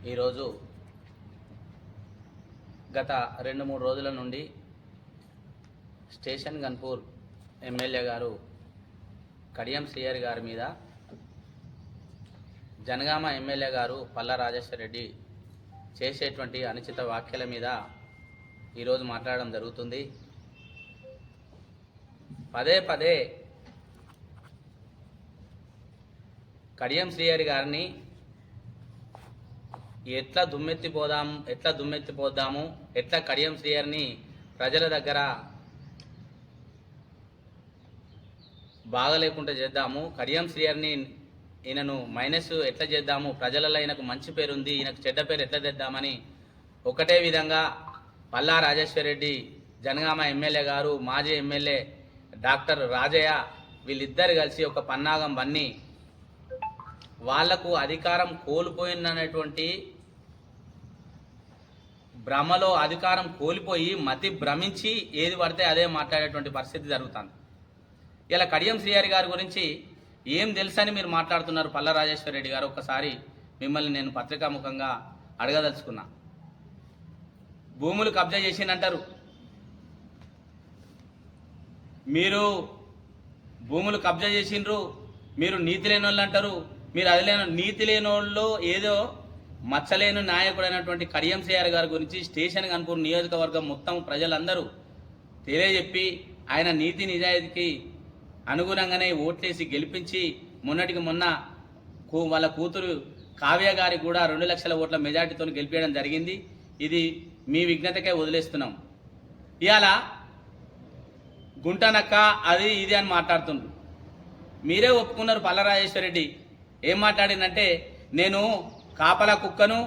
ఈరోజు గత 2-3 రోజుల నుండి స్టేషన్ గన్పూర్ ఎమ్మెల్యే గారు కడియం శ్రీహరి గారి మీద జనగామ ఎమ్మెల్యే గారు పల్లా రాజేశ్వర్ రెడ్డి చేసేటువంటి అనుచిత వ్యాఖ్యల మీద ఈరోజు మాట్లాడడం జరుగుతుంది. పదే పదే కడియం శ్రీహరి గారిని ఎట్లా దుమ్మెత్తిపోద్దాము, ఎట్లా కడియం శ్రీహరిని ప్రజల దగ్గర బాగలేకుండా చేద్దాము, కడియం శ్రీహరిని ఈయనను మైనస్ ఎట్లా చేద్దాము, ప్రజలలో ఈయనకు మంచి పేరుంది, ఈయనకు చెడ్డ పేరు ఎట్లా తెద్దామని ఒకటే విధంగా పల్లా రాజేశ్వర్ రెడ్డి, జనగామ ఎమ్మెల్యే గారు, మాజీ ఎమ్మెల్యే డాక్టర్ రాజయ్య వీళ్ళిద్దరు కలిసి ఒక పన్నాగం బన్ని వాళ్లకు అధికారం కోల్పోయిందనేటువంటి భ్రమలో అధికారం కోల్పోయి మతి భ్రమించి ఏది పడితే అదే మాట్లాడేటువంటి పరిస్థితి జరుగుతుంది. ఇలా కడియం శ్రీహరి గారి గురించి ఏం తెలుసని మీరు మాట్లాడుతున్నారు పల్లా రాజేశ్వర్ రెడ్డి గారు? ఒక్కసారి మిమ్మల్ని నేను పత్రికాముఖంగా అడగదలుచుకున్నా. భూములు కబ్జా చేసిందంటారు, మీరు భూములు కబ్జా చేసిండ్రు, మీరు నీతి లేని వాళ్ళు అంటారు. మీరు అది నీతి లేని వాళ్ళు ఏదో మచ్చలేని నాయకుడు అయినటువంటి కడియం శ్రీహరి గారి గురించి స్టేషన్ గన్పూర్ నియోజకవర్గం మొత్తం ప్రజలందరూ తెలియజెప్పి ఆయన నీతి నిజాయితీకి అనుగుణంగానే ఓట్లేసి గెలిపించి మొన్నటికి మొన్న వాళ్ళ కూతురు కావ్య గారికి కూడా 2 లక్షల ఓట్ల మెజార్టీతో గెలిపించడం జరిగింది. ఇది మీ విజ్ఞతకే వదిలేస్తున్నాం. ఇవాళ గుంటనక్క అది ఇది అని మాట్లాడుతుండ్రు. మీరే ఒప్పుకున్నారు. పల్లా రాజేశ్వర్ రెడ్డి ఏం మాట్లాడిందంటే, నేను కాపలా కుక్కను,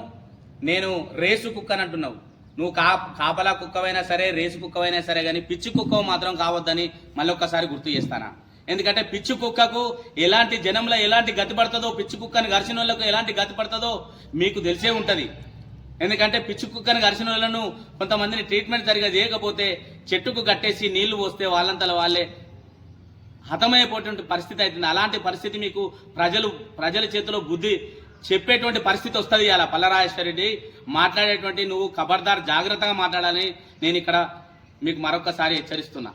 నేను రేసు కుక్కను అంటున్నావు. నువ్వు కాపలా కుక్కవైనా సరే, రేసు కుక్కవైనా సరే, కానీ పిచ్చి కుక్క మాత్రం కావద్దని మళ్ళొక్కసారి గుర్తు చేస్తానా. ఎందుకంటే పిచ్చి కుక్కకు ఎలాంటి జనంలో ఎలాంటి గతి పడుతుందో, పిచ్చి కుక్కను గరిచిన వాళ్ళకు ఎలాంటి గతి పడుతుందో మీకు తెలిసే ఉంటుంది. ఎందుకంటే పిచ్చి కుక్కను గరిచిన వాళ్ళను కొంతమందిని ట్రీట్మెంట్ సరిగా చేయకపోతే చెట్టుకు కట్టేసి నీళ్లు పోస్తే వాళ్ళంతలో వాళ్ళే హతమైపోయేటువంటి పరిస్థితి అవుతుంది. అలాంటి పరిస్థితి మీకు ప్రజల చేతిలో బుద్ధి చెప్పేటువంటి పరిస్థితి వస్తుంది. అలా పల్లా రాజేశ్వర్ రెడ్డి మాట్లాడేటువంటి నువ్వు ఖబర్దార్ జాగ్రత్తగా మాట్లాడాలని నేను ఇక్కడ మీకు మరొకసారి హెచ్చరిస్తున్నా.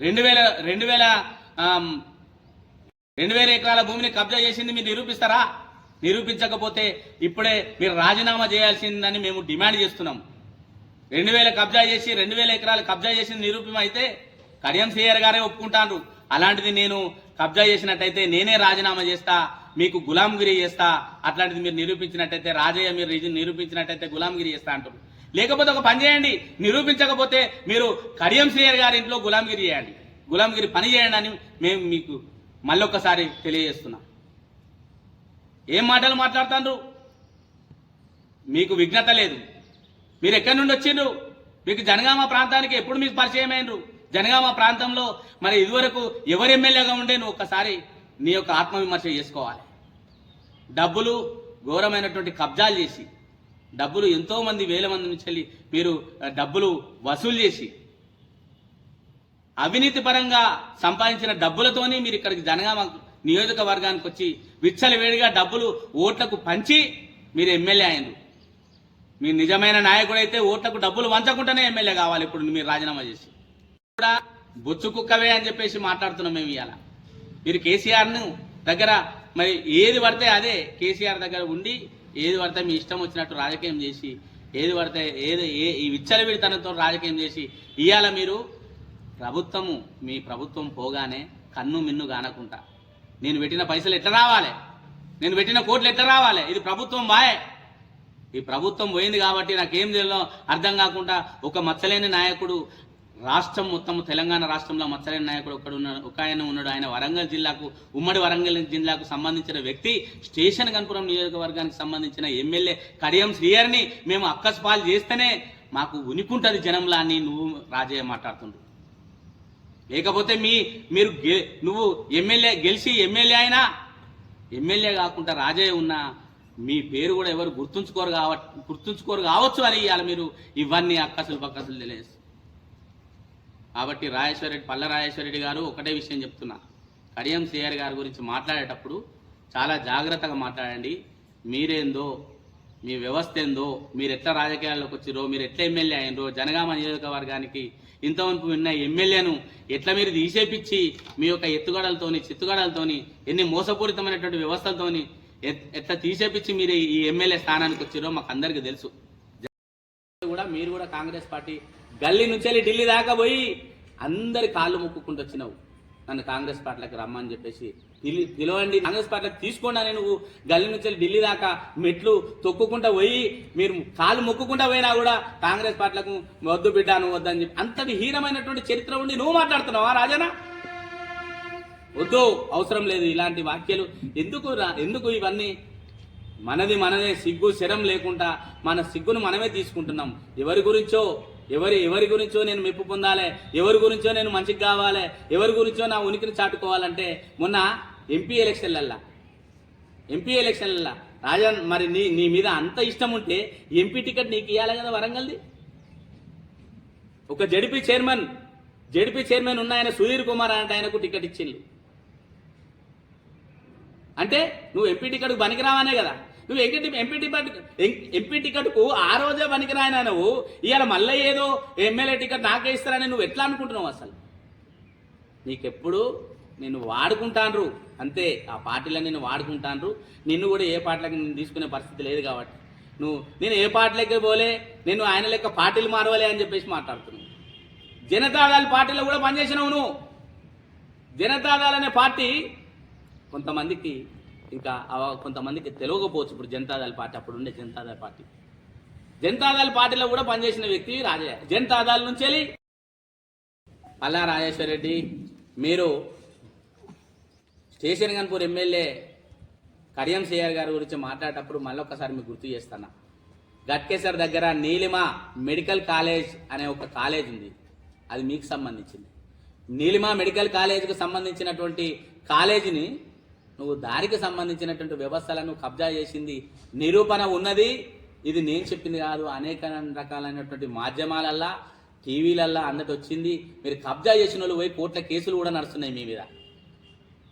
2000 ఎకరాల భూమిని కబ్జా చేసింది మీరు నిరూపిస్తారా? నిరూపించకపోతే ఇప్పుడే మీరు రాజీనామా చేయాల్సిందని మేము డిమాండ్ చేస్తున్నాం. 2000 కబ్జా చేసి 2000 ఎకరాలు కబ్జా చేసింది నిరూపమైతే కడియం శ్రీహరి గారే ఒప్పుకుంటాను. అలాంటిది నేను కబ్జా చేసినట్టయితే నేనే రాజీనామా చేస్తా, మీకు గులాంగిరి చేస్తా. అట్లాంటిది మీరు నిరూపించినట్టయితే, రాజయ్య మీరు నిరూపించినట్టయితే గులాంగిరి చేస్తా అంటారు. లేకపోతే ఒక పని చేయండి, నిరూపించకపోతే మీరు కడియం శ్రీహరి గారి ఇంట్లో గులాంగిరి చేయండి, గులాంగిరి పని చేయండి అని మేము మీకు మళ్ళొక్కసారి తెలియజేస్తున్నాం. ఏం మాటలు మాట్లాడుతాండ్రు? మీకు విఘ్నత లేదు. మీరు ఎక్కడి నుండి వచ్చిండ్రు? మీకు జనగామ ప్రాంతానికి ఎప్పుడు మీకు పరిచయం అయినరు? జనగామ ప్రాంతంలో మరి ఇదివరకు ఎవరు ఎమ్మెల్యేగా ఉండే నువ్వు ఒక్కసారి నీ యొక్క ఆత్మవిమర్శ చేసుకోవాలి. డబ్బులు ఘోరమైనటువంటి కబ్జాలు చేసి, డబ్బులు ఎంతోమంది వేల మంది నుంచి మీరు డబ్బులు వసూలు చేసి, అవినీతి పరంగా సంపాదించిన డబ్బులతోని మీరు ఇక్కడికి జనగామ నియోజకవర్గానికి వచ్చి విచ్చలవేడిగా డబ్బులు ఓట్లకు పంచి మీరు ఎమ్మెల్యే అయినరు. మీరు నిజమైన నాయకుడైతే ఓట్లకు డబ్బులు వంచకుండానే ఎమ్మెల్యే కావాలి. ఇప్పుడు మీరు రాజీనామా చేసి కూడా బొచ్చు కుక్కవే అని చెప్పేసి మాట్లాడుతున్నాం మేము. ఇవాళ మీరు కేసీఆర్ను దగ్గర మరి ఏది పడితే అదే కేసీఆర్ దగ్గర ఉండి ఏది పడితే మీ ఇష్టం వచ్చినట్టు రాజకీయం చేసి, ఏది పడితే ఈ విచ్చలవిడితనంతో రాజకీయం చేసి ఇవాళ మీరు మీ ప్రభుత్వం పోగానే కన్ను మిన్ను కానకుండా నేను పెట్టిన పైసలు ఎట్లా రావాలి, నేను పెట్టిన కోట్లు ఎట్లా రావాలి, ఇది ప్రభుత్వం బాయే. ఈ ప్రభుత్వం పోయింది కాబట్టి నాకేం తెలియదో అర్థం కాకుండా ఒక మచ్చలేని నాయకుడు రాష్ట్రం మొత్తం తెలంగాణ రాష్ట్రంలో మచ్చలేని నాయకుడు ఒక ఆయన ఉన్నాడు. ఆయన వరంగల్ జిల్లాకు, ఉమ్మడి వరంగల్ జిల్లాకు సంబంధించిన వ్యక్తి, స్టేషన్ గన్పురం నియోజకవర్గానికి సంబంధించిన ఎమ్మెల్యే కడియం శ్రీహరిని మేము అక్కస్పాలు చేస్తేనే మాకు ఉనికుంటుంది జనంలా అని నువ్వు రాజయ్య మాట్లాడుతుండ్రు. లేకపోతే నువ్వు గెలిచి ఎమ్మెల్యే అయినా, ఎమ్మెల్యే కాకుండా రాజయ్య ఉన్నా మీ పేరు కూడా ఎవరు గుర్తుంచుకోరు కావచ్చు అని ఇవాళ మీరు ఇవన్నీ అక్కసులు పక్కసులు తెలియజేస్తారు. కాబట్టి పల్లా రాజేశ్వర్ రెడ్డి గారు ఒకటే విషయం చెప్తున్నా, కడియం శ్రీహరి గారి గురించి మాట్లాడేటప్పుడు చాలా జాగ్రత్తగా మాట్లాడండి. మీరేందో మీ వ్యవస్థ ఏందో, మీరు ఎట్లా రాజకీయాల్లోకి వచ్చిరో, మీరు ఎట్లా ఎమ్మెల్యే అయినరో, జనగామ నియోజకవర్గానికి ఇంతవరకు ఉన్న ఎమ్మెల్యేను ఎట్లా మీరు తీసేపిచ్చి మీ యొక్క ఎత్తుగడలతోని చిత్తుగడలతోని ఎన్ని మోసపూరితమైనటువంటి వ్యవస్థలతోని ఎట్లా తీసేపిచ్చి మీరు ఈ ఎమ్మెల్యే స్థానానికి వచ్చిరో మాకు అందరికీ తెలుసు. కూడా మీరు కూడా కాంగ్రెస్ పార్టీ గల్లీ నుంచి వెళ్ళి ఢిల్లీ దాకా పోయి అందరి కాళ్ళు మొక్కుకుంటూ వచ్చినావు నన్ను కాంగ్రెస్ పార్టీలకు రమ్మని చెప్పేసి పిలవండి, కాంగ్రెస్ పార్టీలకు తీసుకోండి అని నువ్వు గల్లీ నుంచి వెళ్ళి ఢిల్లీ దాకా మెట్లు తొక్కుకుంటా పోయి మీరు కాళ్ళు మొక్కుకుంటా పోయినా కూడా కాంగ్రెస్ పార్టీలకు వద్దు బిడ్డ నువ్వు వద్దని చెప్పి అంతటి హీనమైనటువంటి చరిత్ర ఉండి నువ్వు మాట్లాడుతున్నావా రాజనా? వద్దు, అవసరం లేదు ఇలాంటి వాక్యాలు. ఎందుకు ఇవన్నీ? మనదే సిగ్గు శరం లేకుండా మన సిగ్గును మనమే తీసుకుంటున్నాం. ఎవరి గురించో నేను మెప్పు పొందాలి, ఎవరి గురించో నేను మంచికి కావాలి, ఎవరి గురించో నా ఉనికిని చాటుకోవాలంటే మొన్న ఎంపీ ఎలక్షన్లల్లా రాజా మరి నీ మీద అంత ఇష్టం ఉంటే ఎంపీ టికెట్ నీకు ఇవ్వాలి కదా వరంగల్ది. ఒక జడిపి చైర్మన్ ఉన్న ఆయన సుధీర్ కుమార్ అంటే ఆయనకు టికెట్ ఇచ్చిండు అంటే నువ్వు ఎంపీ టికెట్కు పనికిరావనే కదా. నువ్వు ఎంపీ టికెట్కు ఆ రోజే పనికిరాయన నువ్వు ఇవాళ మళ్ళీ ఏదో ఎమ్మెల్యే టికెట్ నాకే ఇస్తారని నువ్వు ఎట్లా అనుకుంటున్నావు? అసలు నీకెప్పుడు నిన్ను వాడుకుంటాన్రు అంతే, ఆ పార్టీలో నిన్ను వాడుకుంటాన్రు. నిన్ను కూడా ఏ పార్టీలకి నేను తీసుకునే పరిస్థితి లేదు కాబట్టి నేను ఏ పార్టీలకి పోలే, నేను ఆయన లెక్క పార్టీలు మారవలే అని చెప్పేసి మాట్లాడుతున్నావు. జనతాదళ్ పార్టీలో కూడా పనిచేసినావు నువ్వు. జనతాదళ్ అనే పార్టీ కొంతమందికి తెలియకపోవచ్చు. ఇప్పుడు జనతాదళ్ పార్టీ, అప్పుడు ఉండే జనతాదళ్ పార్టీలో కూడా పనిచేసిన వ్యక్తి రాజయ్య. జనతాదళ్ నుంచి వెళ్ళి పల్లా రాజేశ్వర రెడ్డి మీరు Station Ghanpur MLA Kadiyam CR గారి గురించి మాట్లాడేటప్పుడు మళ్ళొక్కసారి మీకు గుర్తు చేస్తాను. గట్కేసర్ దగ్గర నీలిమ మెడికల్ కాలేజ్ అనే ఒక కాలేజ్ ఉంది, అది మీకు సంబంధించింది. నీలిమ మెడికల్ కాలేజ్కి సంబంధించినటువంటి కాలేజీని నువ్వు దానికి సంబంధించినటువంటి వ్యవస్థలను కబ్జా చేసింది నిరూపణ ఉన్నది. ఇది నేను చెప్పింది కాదు, అనేక రకాలైనటువంటి మాధ్యమాలల్లా టీవీలల్లా అన్నట్టు వచ్చింది. మీరు కబ్జా చేసిన వాళ్ళు పోయి కోర్టుల కేసులు కూడా నడుస్తున్నాయి మీ మీద.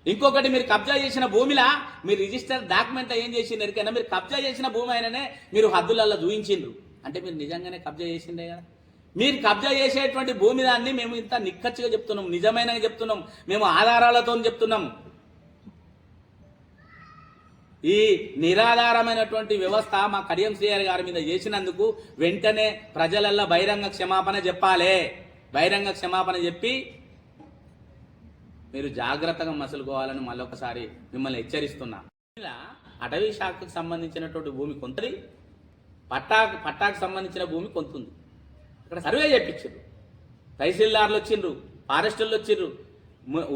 ఇంకొకటి, మీరు కబ్జా చేసిన భూమిలా మీరు రిజిస్టర్ డాక్యుమెంట్ ఏం చేసిండ్రు ఎరికైనా? మీరు కబ్జా చేసిన భూమి అయిననే మీరు హద్దులల్లో చూయించిండ్రు అంటే మీరు నిజంగానే కబ్జా చేసిండే కదా. మీరు కబ్జా చేసేటువంటి భూమి దాన్ని మేము ఇంత నిక్కచ్చిగా చెప్తున్నాం, నిజమైన చెప్తున్నాం, మేము ఆధారాలతో చెప్తున్నాం. ఈ నిరాధారమైనటువంటి వ్యవస్థ మా కడియం శ్రీహరి గారి మీద చేసినందుకు వెంటనే ప్రజలల్లో బహిరంగ క్షమాపణ చెప్పాలి. బహిరంగ క్షమాపణ చెప్పి మీరు జాగ్రత్తగా మసులుకోవాలని మళ్ళొకసారి మిమ్మల్ని హెచ్చరిస్తున్నా. ఇలా అటవీ శాఖకు సంబంధించినటువంటి భూమి కొంతది, పట్టాకు సంబంధించిన భూమి కొంతుంది. ఇక్కడ సర్వే చేయించారు, తహసీల్దార్లు వచ్చిండ్రు, ఫారెస్టర్లు వచ్చిండ్రు,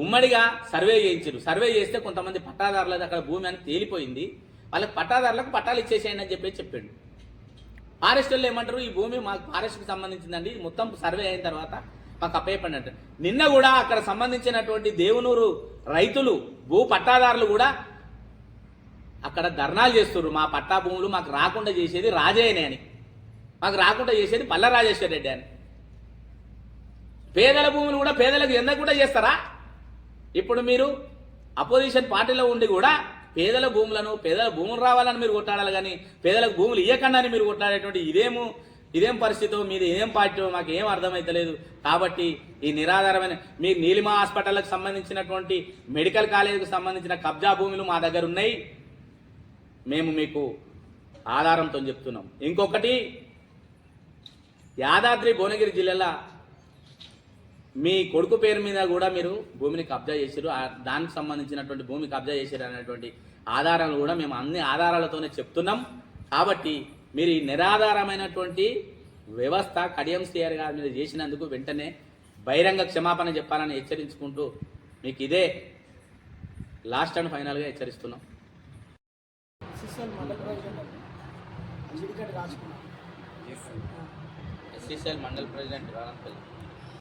ఉమ్మడిగా సర్వే చేయించారు. సర్వే చేస్తే కొంతమంది పట్టాదారులది అక్కడ భూమి అని తేలిపోయింది. వాళ్ళకి పట్టాదారులకు పట్టాలు ఇచ్చేసేయండి అని చెప్పాడు. ఫారెస్టర్లు ఏమంటారు, ఈ భూమి మాకు ఫారెస్ట్కి సంబంధించిందండి, మొత్తం సర్వే అయిన తర్వాత మాకు అప్పయ్యపడి అంటారు. నిన్న కూడా అక్కడ సంబంధించినటువంటి దేవునూరు రైతులు భూ పట్టాదారులు కూడా అక్కడ ధర్నాలు చేస్తున్నారు. మా పట్టా భూములు మాకు రాకుండా చేసేది రాజయ్యనే అని, మాకు రాకుండా చేసేది పల్ల రాజేశ్వర రెడ్డి అని. పేదల భూములు కూడా పేదలకు ఎందుకు కూడా చేస్తారా? ఇప్పుడు మీరు అపోజిషన్ పార్టీలో ఉండి కూడా పేదల భూములు రావాలని మీరు కొట్టాడాలి, కానీ పేదలకు భూములు ఇవ్వకుండా మీరు కొట్టాడేటువంటి ఇదేం పరిస్థితో మీది ఏం పార్టీ మాకు ఏం అర్థమైతలేదు. కాబట్టి ఈ నిరాధారమైన మీ నీలిమ హాస్పిటల్కి సంబంధించినటువంటి మెడికల్ కాలేజీకి సంబంధించిన కబ్జా భూములు మా దగ్గర ఉన్నాయి, మేము మీకు ఆధారంతో చెప్తున్నాం. ఇంకొకటి, యాదాద్రి భువనగిరి జిల్లాలో మీ కొడుకు పేరు మీద కూడా మీరు భూమిని కబ్జా చేశారు, దానికి సంబంధించినటువంటి భూమి కబ్జా చేశారు అనేటువంటి ఆధారాలు కూడా మేము అన్ని ఆధారాలతోనే చెప్తున్నాం. కాబట్టి మీరు ఈ నిరాధారమైనటువంటి వ్యవస్థ కడియం శ్రీహరి గారి మీద చేసినందుకు వెంటనే బహిరంగ క్షమాపణ చెప్పాలని హెచ్చరించుకుంటూ మీకు ఇదే లాస్ట్ అండ్ ఫైనల్గా హెచ్చరిస్తున్నాం. SCCL mandal president రానంపల్లి.